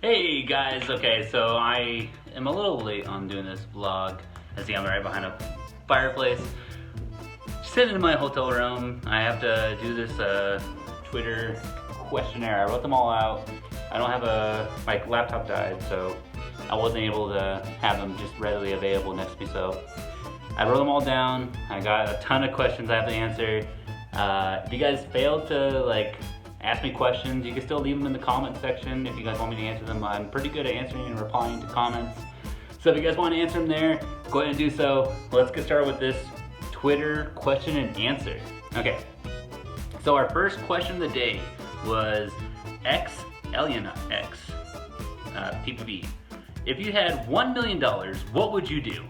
Hey guys, okay, so I am a little late on doing this vlog. As you see, I'm right behind a fireplace. Sitting in my hotel room. I have to do this Twitter questionnaire. I wrote them all out. I don't have my laptop died, so I wasn't able to have them just readily available next to me, so I wrote them all down. I got a ton of questions I have to answer. If you guys failed to ask me questions, you can still leave them in the comment section if you guys want me to answer them. I'm pretty good at answering and replying to comments. So if you guys want to answer them there, go ahead and do so. Let's get started with this Twitter question and answer. Okay, so our first question of the day was Aliena X, PPV. If you had $1 million, what would you do?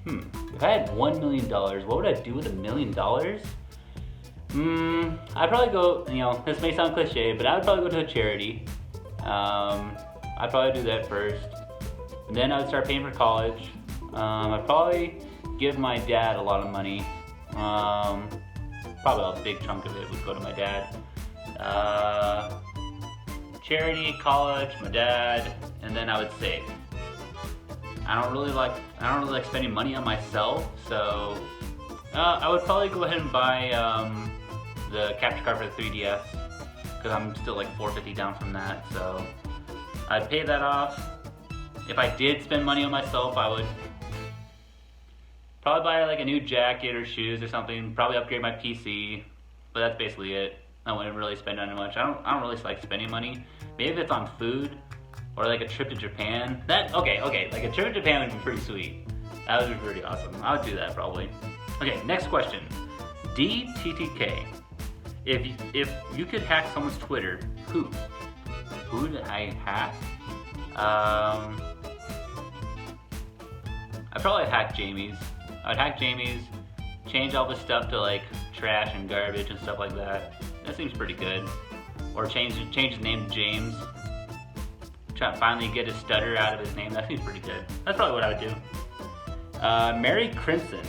If I had $1 million, what would I do with $1 million? I'd probably go, this may sound cliche, but I would probably go to a charity. I'd probably do that first. And then I would start paying for college. I'd probably give my dad a lot of money. Probably a big chunk of it would go to my dad. Charity, college, my dad, and then I would save. I don't really like spending money on myself, so I would probably go ahead and buy the capture card for the 3DS, because I'm still like $450 down from that, so I'd pay that off. If I did spend money on myself, I would probably buy like a new jacket or shoes or something, probably upgrade my PC, but that's basically it. I wouldn't really spend on it much. I don't really like spending money. Maybe if it's on food, or like a trip to Japan. Okay, like a trip to Japan would be pretty sweet. That would be pretty awesome. I would do that probably. Okay, next question. DTTK. If you could hack someone's Twitter, who would I hack? I'd probably hack Jamie's. I'd hack Jamie's, change all the stuff to like trash and garbage and stuff like that. That seems pretty good. Or change his name to James. Try to finally get his stutter out of his name. That seems pretty good. That's probably what I would do. Mary Crimson.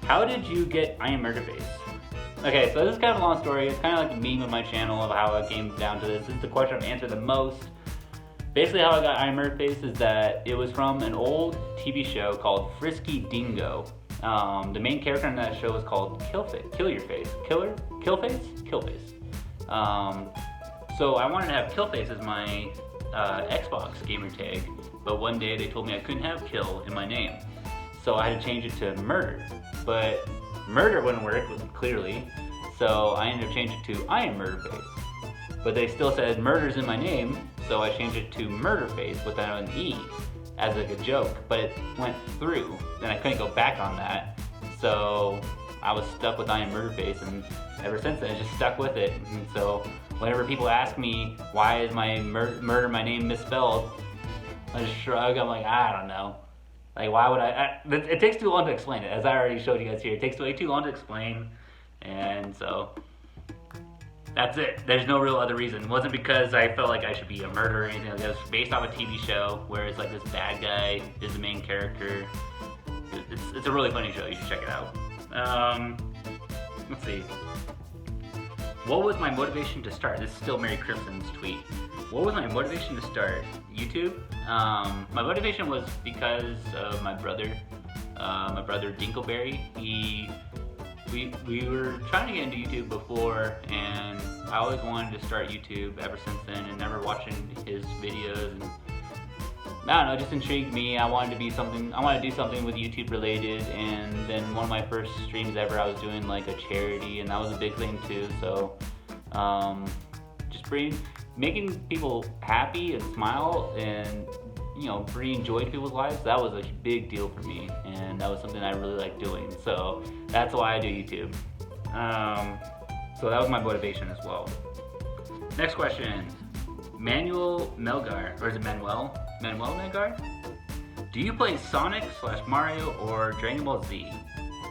How did you get Iamvlogface? Okay, so this is kind of a long story. It's kind of like a meme of my channel of how I came down to this. This is the question I've answered the most. Basically how I got Iamvlogface is that it was from an old TV show called Frisky Dingo. The main character in that show was called Killface. So I wanted to have Killface as my Xbox gamer tag, but one day they told me I couldn't have Kill in my name. So I had to change it to Murder. But Murder wouldn't work, clearly, so I ended up changing it to Iamvlogface. But they still said Murder's in my name, so I changed it to Murderface without an E, as like a joke, but it went through. Then I couldn't go back on that, so I was stuck with Iamvlogface, and ever since then I just stuck with it. And so whenever people ask me why is my Murder my name misspelled, I just shrug. I'm like, I don't know. Like, why would it takes too long to explain it, as I already showed you guys here. It takes way too long to explain, and so that's it. There's no real other reason. It wasn't because I felt like I should be a murderer or anything like that. It was based off a TV show where it's like this bad guy is the main character. It's a really funny show. You should check it out. Let's see. What was my motivation to start? This is still Mary Crimson's tweet. What was my motivation to start YouTube? My motivation was because of my brother Dinkleberry. We were trying to get into YouTube before, and I always wanted to start YouTube ever since then, and never watching his videos. And I don't know, it just intrigued me. I wanted to do something with YouTube related, and then one of my first streams ever, I was doing like a charity, and that was a big thing too. So just making people happy and smile and bringing joy to people's lives, that was a big deal for me, and that was something I really like doing. So that's why I do YouTube. So that was my motivation as well. Next question. Manuel Melgar, or is it Manuel? Manuel Melgar? Do you play Sonic / Mario or Dragon Ball Z?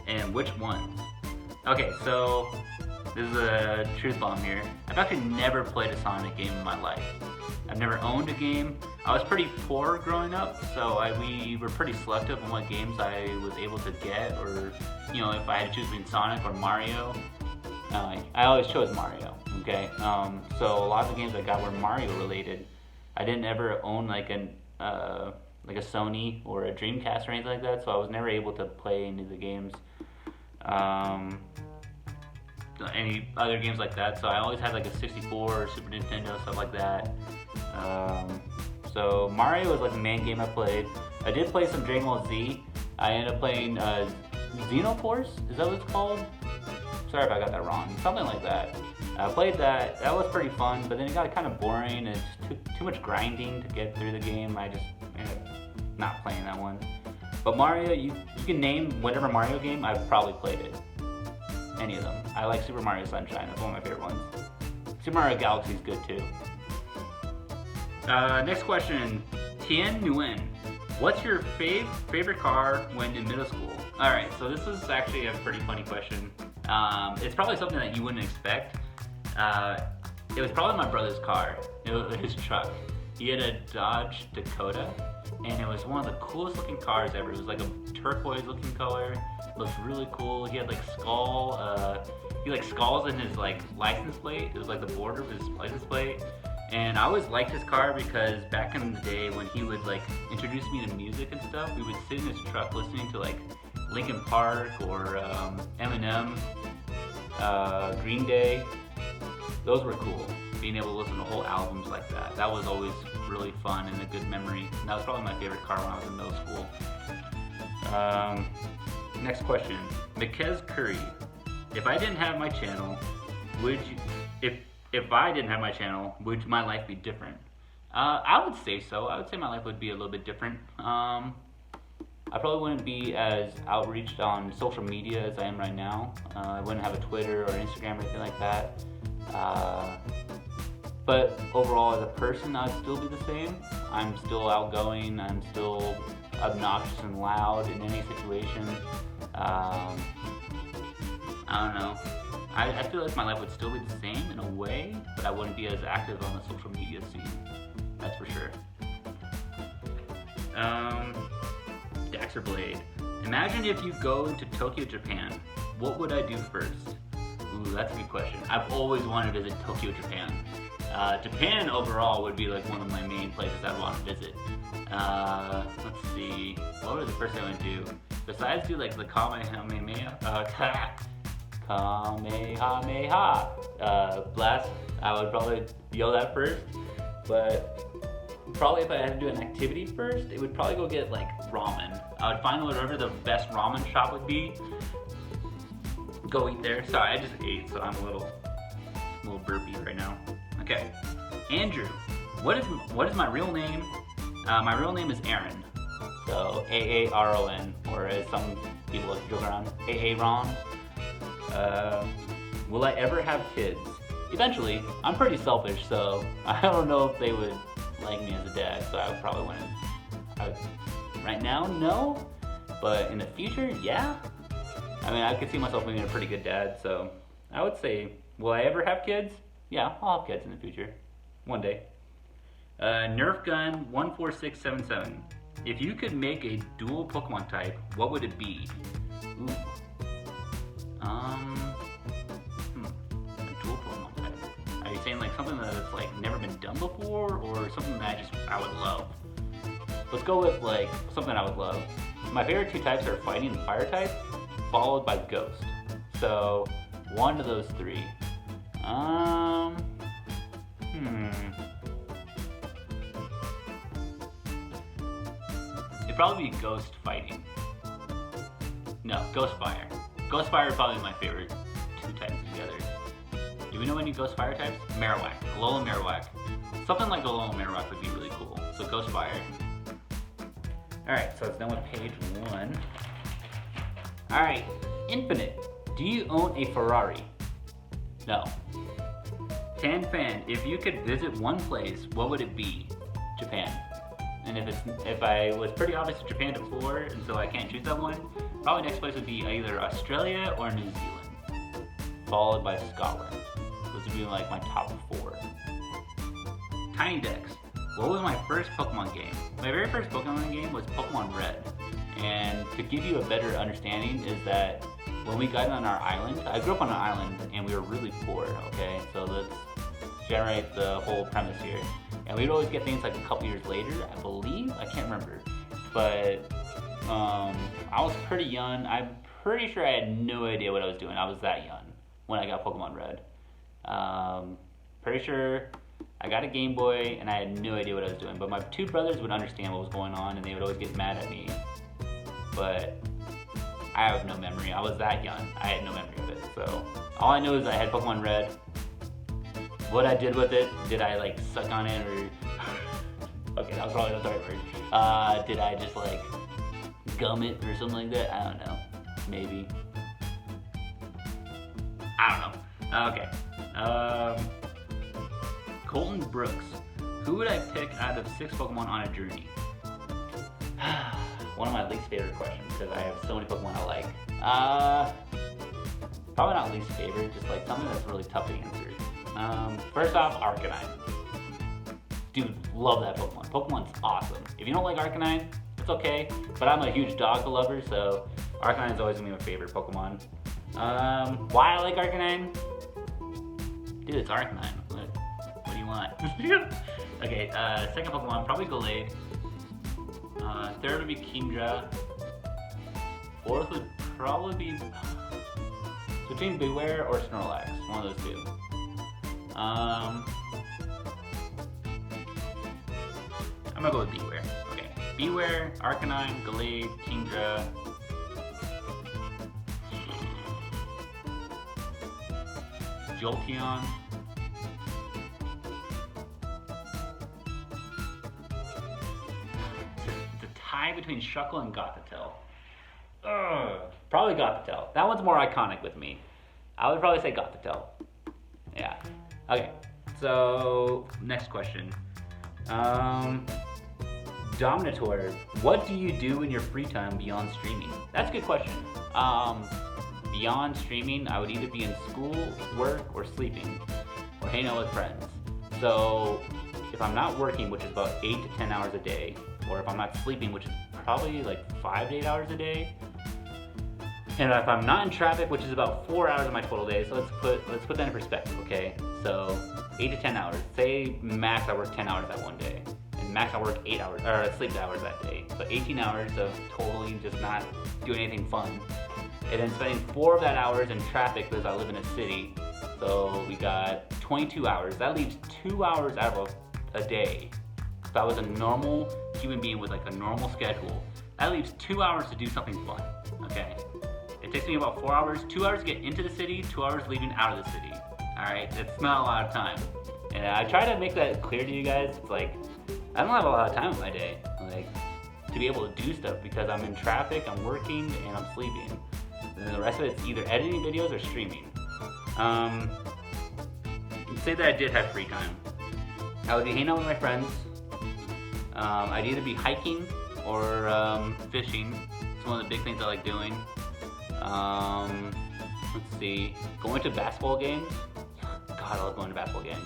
And which ones? Okay, so this is a truth bomb here. I've actually never played a Sonic game in my life. I've never owned a game. I was pretty poor growing up, so we were pretty selective on what games I was able to get, or if I had to choose between Sonic or Mario. I always chose Mario. Okay, so a lot of the games I got were Mario related. I didn't ever own like a Sony or a Dreamcast or anything like that, so I was never able to play any of the games, any other games like that. So I always had like a 64 or Super Nintendo, stuff like that. So Mario was like the main game I played. I did play some Dragon Ball Z. I ended up playing Xenoforce, is that what it's called? Sorry if I got that wrong, something like that. I played that, that was pretty fun, but then it got kind of boring and it just took too much grinding to get through the game. I just ended up not playing that one. But Mario, you can name whatever Mario game, I've probably played it. Any of them. I like Super Mario Sunshine, that's one of my favorite ones. Super Mario Galaxy is good too. Next question, Tien Nguyen. What's your favorite car when in middle school? Alright, so this is actually a pretty funny question. It's probably something that you wouldn't expect. It was probably my brother's car. It was his truck. He had a Dodge Dakota, and it was one of the coolest looking cars ever. It was like a turquoise looking color. It looked really cool. He had like skulls in his like license plate. It was like the border of his license plate. And I always liked his car because back in the day when he would like introduce me to music and stuff, we would sit in his truck listening to like Linkin Park or Eminem, Green Day. Those were cool. Being able to listen to whole albums like that. That was always really fun and a good memory. And that was probably my favorite car when I was in middle school. Next question. Mikez Curry. If I didn't have my channel, if I didn't have my channel, would my life be different? I would say so. I would say my life would be a little bit different. I probably wouldn't be as outreached on social media as I am right now. I wouldn't have a Twitter or Instagram or anything like that. But overall, as a person, I'd still be the same. I'm still outgoing. I'm still obnoxious and loud in any situation. I don't know. I feel like my life would still be the same in a way, but I wouldn't be as active on the social media scene. That's for sure. Daxter Blade. Imagine if you go into Tokyo, Japan. What would I do first? Ooh, that's a good question. I've always wanted to visit Tokyo, Japan. Japan overall would be like one of my main places I'd want to visit. Let's see. What would the first thing I would do? Besides do like the Kamehameha blast, I would probably yell that first. But probably if I had to do an activity first, it would probably go get like ramen. I would find whatever the best ramen shop would be. Go eat there. Sorry, I just ate, so I'm a little burpy right now. Okay, Andrew, what is my real name? My real name is Aaron. So Aaron, or as some people like to joke around, Aaron. Will I ever have kids? Eventually. I'm pretty selfish, so I don't know if they would like me as a dad. So I would probably want to. Right now, no, but in the future, yeah. I mean, I could see myself being a pretty good dad, so I would say, will I ever have kids? Yeah, I'll have kids in the future. One day. Nerf Gun 14677. If you could make a dual Pokemon type, what would it be? Ooh. A dual Pokemon type. Are you saying like something that's like never been done before, or something that I would love? Let's go with like something I would love. My favorite two types are Fighting and Fire type, followed by Ghost. So one of those three. It'd probably be Ghost Fighting. No, Ghost Fire. Ghost Fire is probably my favorite two types together. Do we know any Ghost Fire types? Marowak, Alolan Marowak. Something like Alolan Marowak would be really cool. So Ghost Fire. Alright, so it's done with page 1. Alright, Infinite. Do you own a Ferrari? No. Tan Fan, if you could visit one place, what would it be? Japan. And if I was pretty obvious with Japan before, and so I can't choose that one, probably next place would be either Australia or New Zealand, followed by Scotland. Those would be like my top 4. Tiny Dex. What was my first Pokemon game? My very first Pokemon game was Pokemon Red. And to give you a better understanding is that when we got on our island, I grew up on an island and we were really poor, okay? So let's generate the whole premise here. And we'd always get things like a couple years later, I believe. I can't remember. But I was pretty young. I'm pretty sure I had no idea what I was doing. I was that young when I got Pokemon Red. Pretty sure I got a Game Boy and I had no idea what I was doing. But my two brothers would understand what was going on and they would always get mad at me. But I have no memory. I was that young. I had no memory of it. So all I know is I had Pokemon Red. What I did with it, did I like suck on it or... Okay, that was probably not the right word. Did I just like gum it or something like that? I don't know. Maybe. I don't know. Okay. Colton Brooks. Who would I pick out of 6 Pokemon on a journey? One of my least favorite questions because I have so many Pokemon I like. Probably not least favorite, just like something that's really tough to answer. First off, Arcanine. Dude, love that Pokemon. Pokemon's awesome. If you don't like Arcanine, it's okay, but I'm a huge dog lover, so Arcanine is always gonna be my favorite Pokemon. Why I like Arcanine? Dude, it's Arcanine. What do you want? Okay, second Pokemon, probably Gallade. Third would be Kingdra. Fourth would probably be between Beware or Snorlax, one of those two. I'm gonna go with Beware. Okay, Beware, Arcanine, Gallade, Kingdra. Jolteon. It's a tie between Shuckle and Gothitelle. Probably Gothitelle. That one's more iconic with me. I would probably say Gothitelle. Yeah. Okay. So next question. Dominator, what do you do in your free time beyond streaming? That's a good question. Beyond streaming, I would either be in school, work, or sleeping, or hanging out with friends. So if I'm not working, which is about 8 to 10 hours a day, or if I'm not sleeping, which is probably like 5 to 8 hours a day, and if I'm not in traffic, which is about 4 hours of my total day, so let's put that in perspective, okay? So 8 to 10 hours. Say max I work 10 hours that one day, and max I work 8 hours or sleep hours that day. So 18 hours of totally just not doing anything fun, and then spending 4 of that hours in traffic because I live in a city. So we got 22 hours. That leaves 2 hours out of a day. If I was a normal human being with like a normal schedule, that leaves 2 hours to do something fun. Okay. It takes me about 4 hours, 2 hours to get into the city, 2 hours leaving out of the city. Alright, it's not a lot of time. And I try to make that clear to you guys. It's like, I don't have a lot of time in my day, like, to be able to do stuff because I'm in traffic, I'm working, and I'm sleeping. And then the rest of it's either editing videos or streaming. Say that I did have free time. I would be hanging out with my friends. I'd either be hiking or fishing. It's one of the big things I like doing. Let's see, going to basketball games. God, I love going to basketball games.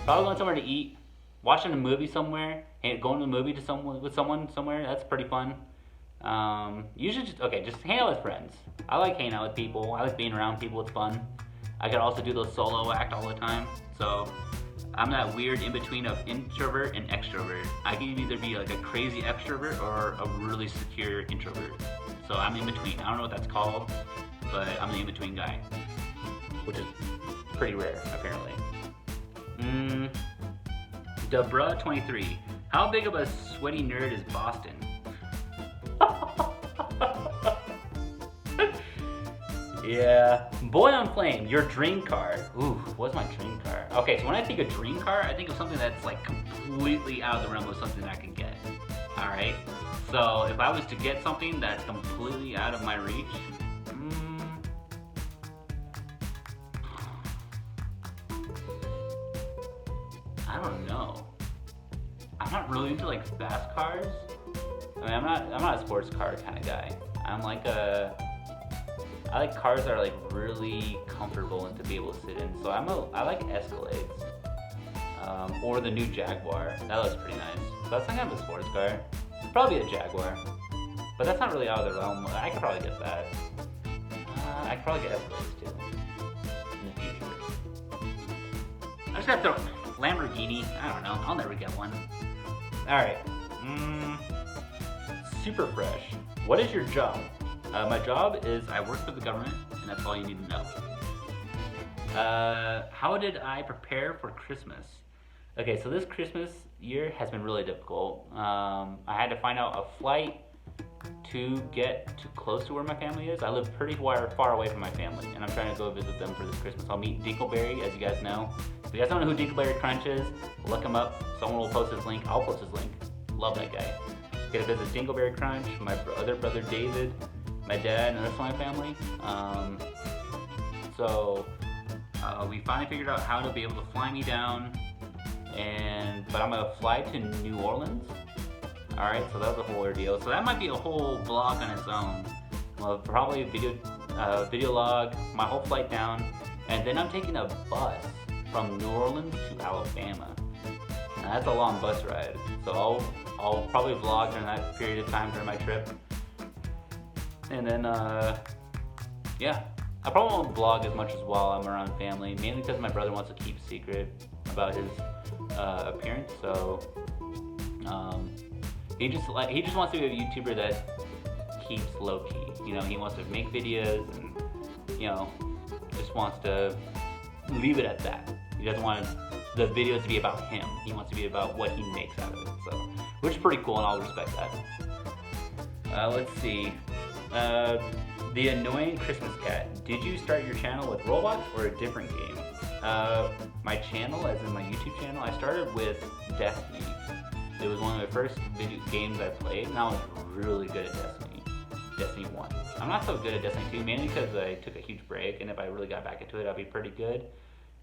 Probably going somewhere to eat, watching a movie somewhere, and going to the movie to someone somewhere. That's pretty fun. Usually just hang out with friends. I like hanging out with people. I like being around people. It's fun. I could also do the solo act all the time. So I'm that weird in between of introvert and extrovert. I can either be like a crazy extrovert or a really secure introvert. So I'm in between. I don't know what that's called, but I'm the in-between guy, which is pretty rare, apparently. Debra23. How big of a sweaty nerd is Boston? Yeah. Boy on Flame, your dream car. Ooh, what's my dream car? Okay, so when I think of dream car, I think of something that's like completely out of the realm of something I can get. Alright? So if I was to get something that's completely out of my reach, I don't know. I'm not really into like fast cars. I mean, I'm not a sports car kind of guy. I like cars that are like really comfortable and to be able to sit in. So I like Escalades, or the new Jaguar. That looks pretty nice. So that's not kind of a sports car. Probably a Jaguar, but that's not really out of the realm. I could probably get that. I could probably get Escalades too in the future. have to Lamborghini. I don't know. I'll never get one. All right. Super fresh. What is your job? My job is I work for the government, and that's all you need to know. How did I prepare for Christmas? Okay, so this Christmas year has been really difficult. I had to find out a flight to get too close to where my family is. I live pretty far away from my family, and I'm trying to go visit them for this Christmas. I'll meet Dinkleberry, as you guys know. If you guys don't know who Dinkleberry Crunch is, look him up. Someone will post his link. I'll post his link. Love that guy. Get to visit Dinkleberry Crunch, my other brother David, my dad, and the rest of my family. We finally figured out how to be able to fly me down, but I'm gonna fly to New Orleans. All right, so that was a whole ordeal. So that might be a whole vlog on its own. Well, probably a video log, my whole flight down, and then I'm taking a bus from New Orleans to Alabama. Now that's a long bus ride. So I'll probably vlog during that period of time during my trip. And then, yeah. I probably won't vlog as much as while I'm around family, mainly because my brother wants to keep a secret about his appearance. So he just wants to be a YouTuber that keeps low key. You know, he wants to make videos and just wants to leave it at that. He doesn't want the videos to be about him. He wants to be about what he makes out of it. So, which is pretty cool, and I'll respect that. Let's see. The annoying Christmas cat. Did you start your channel with Roblox or a different game? My channel, as in my YouTube channel, I started with Destiny. It was one of the first video games I played, and I was really good at Destiny. Destiny 1. I'm not so good at Destiny 2, mainly because I took a huge break, and if I really got back into it, I'd be pretty good.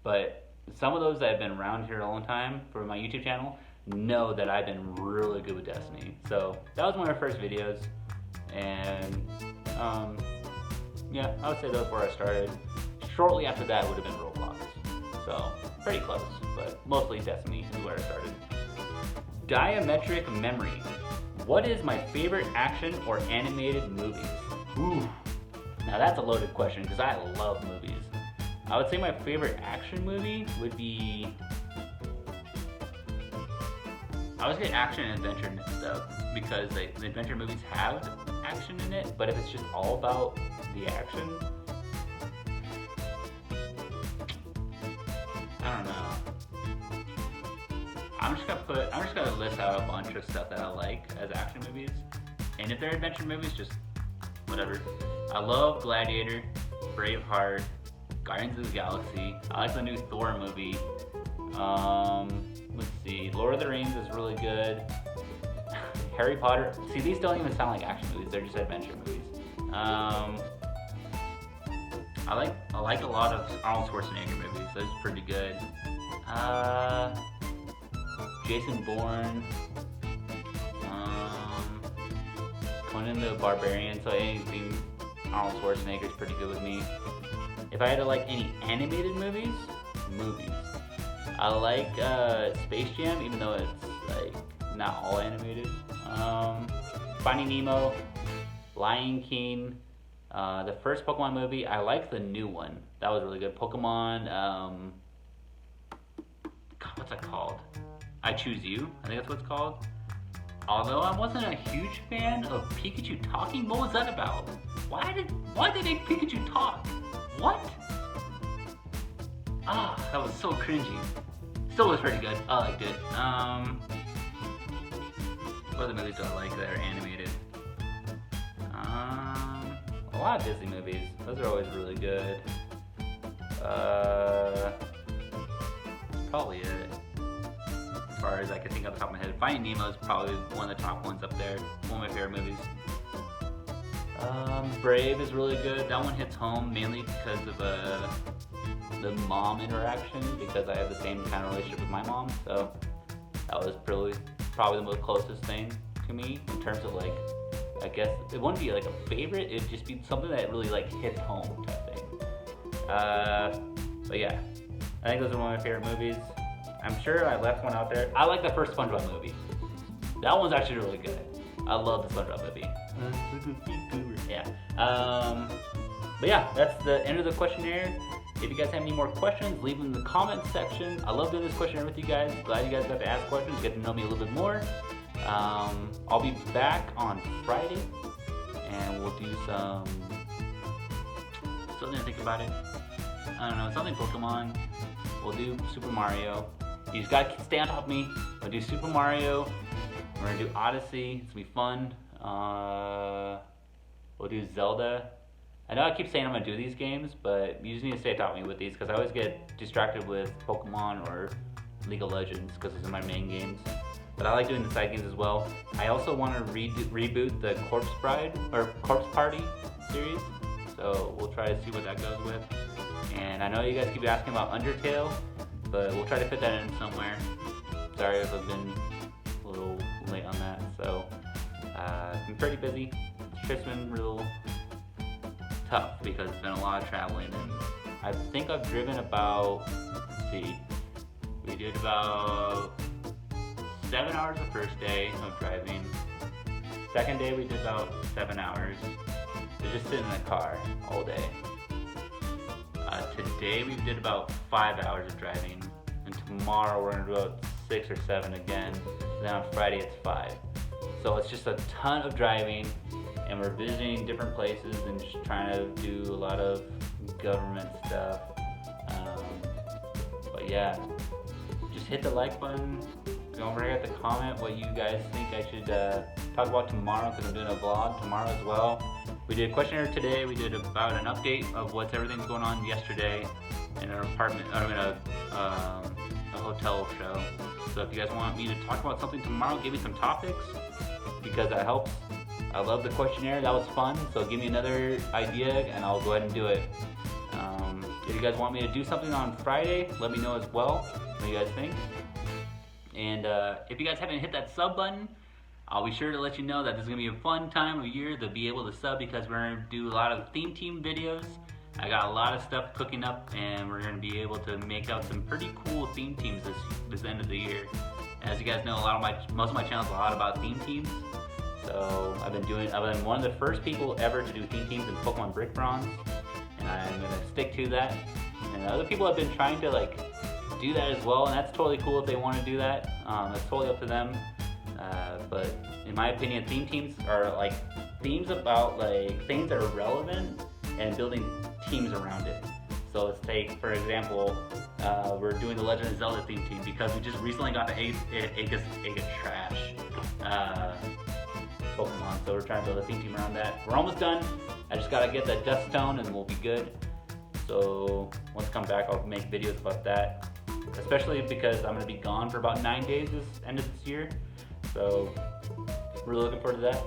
But some of those that have been around here a long time for my YouTube channel know that I've been really good with Destiny. So that was one of my first videos, and yeah, I would say that's where I started. Shortly after that would have been Roblox. So, pretty close, but mostly Destiny is where I started. Diametric memory. What is my favorite action or animated movies? Ooh, now that's a loaded question because I love movies. I would say my favorite action movie would be... I would say action and adventure stuff because the adventure movies have action in it, but if it's just all about the action, I don't know. I'm just gonna list out a bunch of stuff that I like as action movies, and if they're adventure movies, just whatever. I love Gladiator, Braveheart, Guardians of the Galaxy. I like the new Thor movie. Let's see, Lord of the Rings is really good. Harry Potter. See, these don't even sound like action movies; they're just adventure movies. I like a lot of Arnold Schwarzenegger movies. Those are pretty good. Jason Bourne, Conan the Barbarian. So anything Arnold Schwarzenegger is pretty good with me. If I had to like any animated movies, I like Space Jam, even though it's like not all animated. Finding Nemo, Lion King, the first Pokemon movie. I like the new one. That was really good. Pokemon, God, what's that called? I Choose You. I think that's what it's called. Although I wasn't a huge fan of Pikachu talking. What was that about? Why did they make Pikachu talk? What? That was so cringy. Still was pretty good. I liked it. What other movies do I like that are animated? A lot of Disney movies. Those are always really good. Probably it. As far as I can think off the top of my head. Finding Nemo is probably one of the top ones up there. One of my favorite movies. Brave is really good. That one hits home mainly because of the mom interaction, because I have the same kind of relationship with my mom. So that was probably the most closest thing to me in terms of like, I guess it wouldn't be like a favorite, it'd just be something that really like hit home type thing. But yeah, I think those are one of my favorite movies. I'm sure I left one out there. I like the first SpongeBob movie. That one's actually really good. I love the SpongeBob movie. Yeah. But yeah, that's the end of the questionnaire. If you guys have any more questions, leave them in the comments section. I love doing this questionnaire with you guys. Glad you guys got to ask questions, get to know me a little bit more. I'll be back on Friday, and we'll do some, still didn't think about it, I don't know, something Pokemon. We'll do Super Mario. You just gotta stay on top of me. We'll do Super Mario. We're gonna do Odyssey. It's gonna be fun. We'll do Zelda. I know I keep saying I'm gonna do these games, but you just need to stay on top of me with these because I always get distracted with Pokemon or League of Legends because those are my main games. But I like doing the side games as well. I also want to reboot the Corpse Party series, so we'll try to see what that goes with. And I know you guys keep asking about Undertale, but we'll try to fit that in somewhere. Sorry if I've been a little late on that. So I've been pretty busy. It's been real tough because it's been a lot of traveling, and I think I've driven about, let's see, we did about 7 hours the first day of driving. Second day we did about 7 hours. We just sitting in the car all day. Today we did about 5 hours of driving, and tomorrow we're gonna do about 6 or 7 again. And then on Friday it's 5. So it's just a ton of driving, and we're visiting different places and just trying to do a lot of government stuff. But yeah, just hit the like button. Don't forget to comment what you guys think I should talk about tomorrow, because I'm doing a vlog tomorrow as well. We did a questionnaire today. We did about an update of what's everything's going on yesterday in our apartment, or in a hotel show. So if you guys want me to talk about something tomorrow, give me some topics, because that helps. I love the questionnaire. That was fun. So give me another idea and I'll go ahead and do it. If you guys want me to do something on Friday, let me know as well what you guys think. And if you guys haven't hit that sub button, I'll be sure to let you know that this is going to be a fun time of year to be able to sub, because we're going to do a lot of theme team videos. I got a lot of stuff cooking up, and we're going to be able to make out some pretty cool theme teams this end of the year. As you guys know, most of my channel is a lot about theme teams. So I've been one of the first people ever to do theme teams in Pokemon Brick Bronze, and I'm going to stick to that. And other people have been trying to do that as well, and that's totally cool if they want to do that. It's totally up to them. But in my opinion, theme teams are themes about things that are relevant and building teams around it. So let's take, for example, we're doing the Legend of Zelda theme team because we just recently got the Aegis Trash Pokemon, so we're trying to build a theme team around that. We're almost done. I just gotta get that Dust Stone and we'll be good. So once I come back, I'll make videos about that, especially because I'm gonna be gone for about 9 days this end of this year. So really looking forward to that.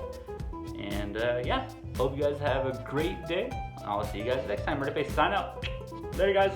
And yeah, hope you guys have a great day. I'll see you guys next time. Iamvlogface sign out. Later, guys.